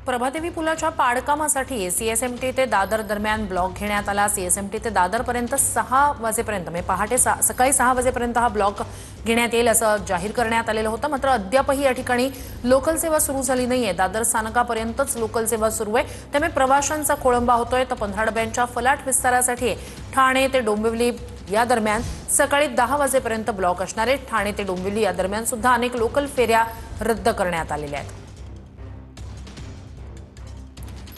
प्रभादेवी पुलाच्या पाडकामासाठी सीएसएमटी ते दादर दरम्यान ब्लॉक घेण्यात आला। सीएसएमटी ते दादर पर्यंत 6 वाजेपर्यंत म्हणजे पहाटे सकाळी 6 वाजेपर्यंत हा ब्लॉक घेण्यात येईल असं जाहीर करण्यात आलेलं होतं। मात्र अद्यापही या ठिकाणी लोकल सेवा सुरू झाली नाहीये। दादर स्थानकापर्यंतच लोकल सेवा सुरू आहे, त्यामुळे प्रवाशांचा खोळंबा होतोय। तर 15 डब्यांच्या फलाट विस्तारासाठी ठाणे ते डोंबिवली या दरम्यान सकाळी 10 वाजेपर्यंत ब्लॉक असणार आहे। ठाणे ते डोंबिवली या दरम्यान सुद्धा अनेक लोकल फेऱ्या रद्द करण्यात आलेल्या आहेत।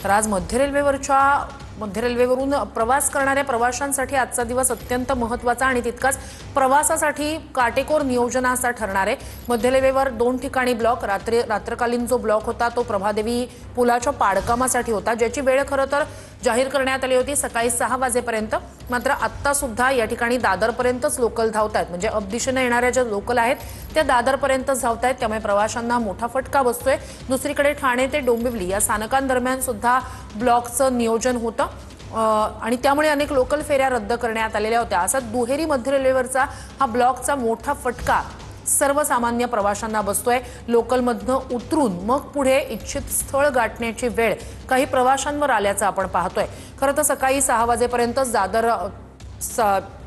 तर आज मध्य रेल्वेवरून प्रवास करणाऱ्या प्रवाशांसाठी आजचा दिवस अत्यंत महत्त्वाचा आणि तितकाच प्रवासासाठी काटेकोर नियोजनाचा ठरणार आहे। मध्य रेल्वेवर 2 ठिकाणी ब्लॉक रात्रकालीन जो ब्लॉक होता तो प्रभादेवी पुलाच्या पाडकामासाठी होता, ज्याची वेळ खरं तर जाहीर करण्यात आली होती सकाळी 6 वाजेपर्यंत। मात्र आता सुद्धा या ठिकाणी दादरपर्यंतच लोकल धावत आहेत, म्हणजे अब दिशेने येणाऱ्या ज्या लोकल आहेत त्या दादरपर्यंतच धावत आहेत, त्यामुळे प्रवाशांना मोठा फटका बसतोय। दुसरीकडे ठाणे ते डोंबिवली या स्थानकांदरम्यान सुद्धा ब्लॉकचं नियोजन होतं आणि त्यामुळे अनेक लोकल फेऱ्या रद्द करण्यात आलेल्या होत्या। असा दुहेरी मध्य रेल्वेवरचा हा ब्लॉकचा मोठा फटका सर्वसामान्य प्रवाशांना बसतोय। लोकलमधनं उतरून मग पुढे इच्छित स्थळ गाठण्याची वेळ काही प्रवाशांवर आल्याचं आपण पाहतोय। खरं तर सकाळी 6 वाजेपर्यंतच दादर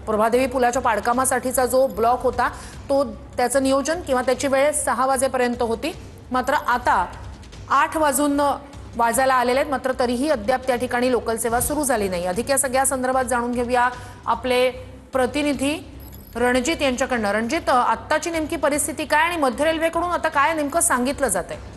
प्रभादेवी पुलाच्या पाडकामासाठीचा जो ब्लॉक होता तो त्याचं नियोजन किंवा त्याची वेळ 6 वाजेपर्यंत होती। मात्र आता 8 वाजायला आलेले आहेत, मात्र तरीही अद्याप त्या ठिकाणी लोकल सेवा सुरू झाली नाही। अधिक या सगळ्या संदर्भात जाणून घेऊया आपले प्रतिनिधी रणजित यांच्याकडनं। रणजित, आत्ताची नेमकी परिस्थिती काय आणि मध्य रेल्वेकडून आता काय नेमकं सांगितलं जात आहे?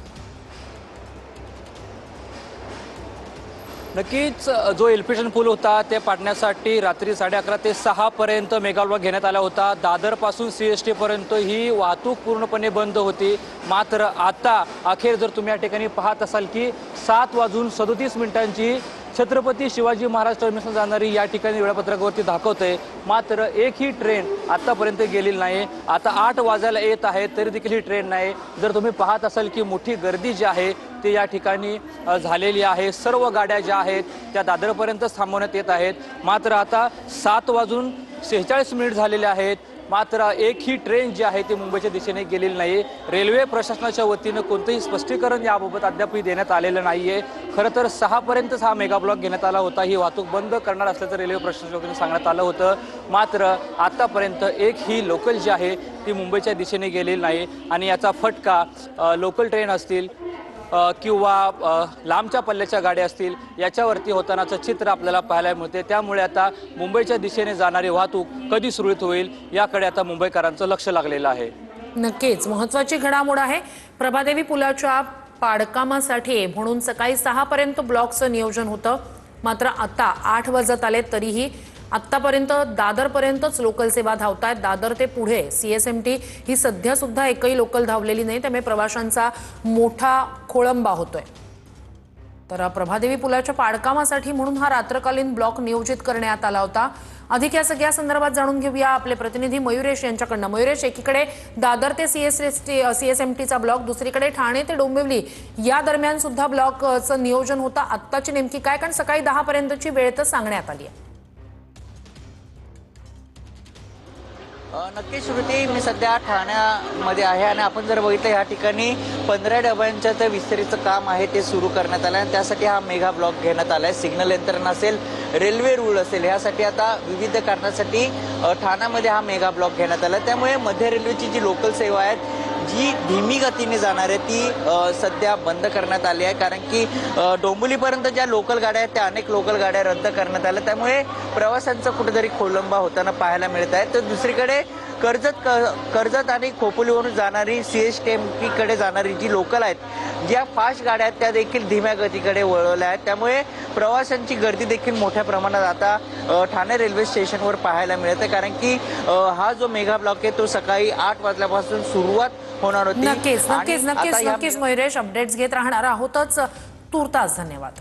नक्कीच जो एल्फिशन पूल होता ते पाडण्यासाठी रात्री 11:30 ते 6 पर्यंत मेगा ब्लॉक घेण्यात आला होता। दादरपासून सीएसटी पर्यंत ही वाहतूक पूर्णपणे बंद होती। मात्र आता अखेर जर तुम्ही या ठिकाणी पाहत असाल की 7:37 छत्रपती शिवाजी महाराज टर्मिनसला जाणारी या ठिकाणी वेळापत्रकावरती दाखवते, मात्र एकही ट्रेन आतापर्यंत गेलेली नाही। आता 8 वाजायला येत आहे तरी देखील ही ट्रेन नाही। जर तुम्ही पाहत असाल की मोठी गर्दी जी आहे ती या ठिकाणी झालेली आहे। सर्व गाड्या ज्या आहेत त्या दादरपर्यंतच थांबवण्यात येत आहेत। मात्र आता 7:46 झालेले आहेत, मात्र एकही ट्रेन जी आहे ती मुंबईच्या दिशेने गेलेली नाही। रेल्वे प्रशासनाच्या वतीनं कोणतंही स्पष्टीकरण याबाबत अद्यापही देण्यात आलेलं नाहीये। खरं तर 6 पर्यंतच हा मेगा ब्लॉक घेण्यात आला होता। ही वाहतूक बंद करणार असल्याचं रेल्वे प्रशासनाच्या वतीनं सांगण्यात आलं होतं। मात्र आतापर्यंत एकही लोकल जी आहे ती मुंबईच्या दिशेने गेलेली नाही आणि याचा फटका लोकल ट्रेन असतील किंवा लांबच्या पल्ल्याच्या गाड्या असतील याच्यावरती होतानाचं चित्र आपल्याला पाहायला मिळते। त्यामुळे आता मुंबईच्या दिशेने जाणारी वाहतूक कधी सुरळीत होईल याकडे आता मुंबईकरांचं लक्ष लागलेलं आहे। नक्कीच महत्त्वाची घडामोड आहे। प्रभादेवी पुलाच्या पाडकामासाठी म्हणून सकाळी 6 पर्यंत ब्लॉकचं नियोजन होतं, मात्र आता 8 वाजत आले तरीही आतापर्यंत दादरपर्यंतच लोकल सेवा धावत आहेत। दादर ते पुढे सीएसएमटी ही सध्या सुद्धा एकही लोकल धावलेली नाही, त्यामुळे प्रवाशांचा मोठा खोळंबा होतोय। तर प्रभादेवी पुलाच्या पाडकामासाठी म्हणून हा रात्रकालीन ब्लॉक नियोजित करण्यात आला होता। अधिक या सगळ्या संदर्भात जाणून घेऊया आपले प्रतिनिधी मयुरेश यांच्याकडनं। मयुरेश, एकीकडे दादर ते सीएसएमटीचा ब्लॉक, दुसरीकडे ठाणे ते डोंबिवली या दरम्यान सुद्धा ब्लॉकचं नियोजन होतं। आत्ताची नेमकी काय, कारण सकाळी 10 पर्यंतची वेळ तर सांगण्यात आली आहे। नक्की श्रुती, मी सध्या ठाण्यामध्ये आहे आणि आपण जर बघितलं या ठिकाणी 15 डब्यांच्या ते विस्तारीचं काम आहे ते सुरू करण्यात आलं आणि त्यासाठी हा मेगा ब्लॉक घेण्यात आला आहे। सिग्नल यंत्रणा असेल, रेल्वे रूळ असेल, यासाठी आता विविध कारणासाठी ठाण्यामध्ये हा मेगा ब्लॉक घेण्यात आला। त्यामुळे मध्य रेल्वेची जी लोकल सेवा आहे जी धीमी गतीने जाणार आहे ती सध्या बंद करण्यात आली आहे, कारण की डोंबिवलीपर्यंत ज्या लोकल गाड्या आहेत त्या अनेक लोकल गाड्या रद्द करण्यात आल्या। त्यामुळे प्रवाशांचा कुठेतरी खोळंबा होताना पाहायला मिळत आहे। तर दुसरीकडे कर्जत आणि खोपोलीवरून जाणारी सीएसटीकडे जाणारी जी लोकल आहेत, ज्या फास्ट गाड्या आहेत त्या देखील धीम्या गतीकडे वळवल्या आहेत। त्यामुळे प्रवाशांची गर्दी देखील मोठ्या प्रमाणात आता ठाणे रेल्वे स्टेशनवर पाहायला मिळते, कारण की हा जो मेगा ब्लॉक आहे तो सकाळी 8 वाजल्यापासून सुरुवात होणार होती। नक्कीच मयुरेश, अपडेट्स घेत राहणार आहोतच। तूर्तास धन्यवाद।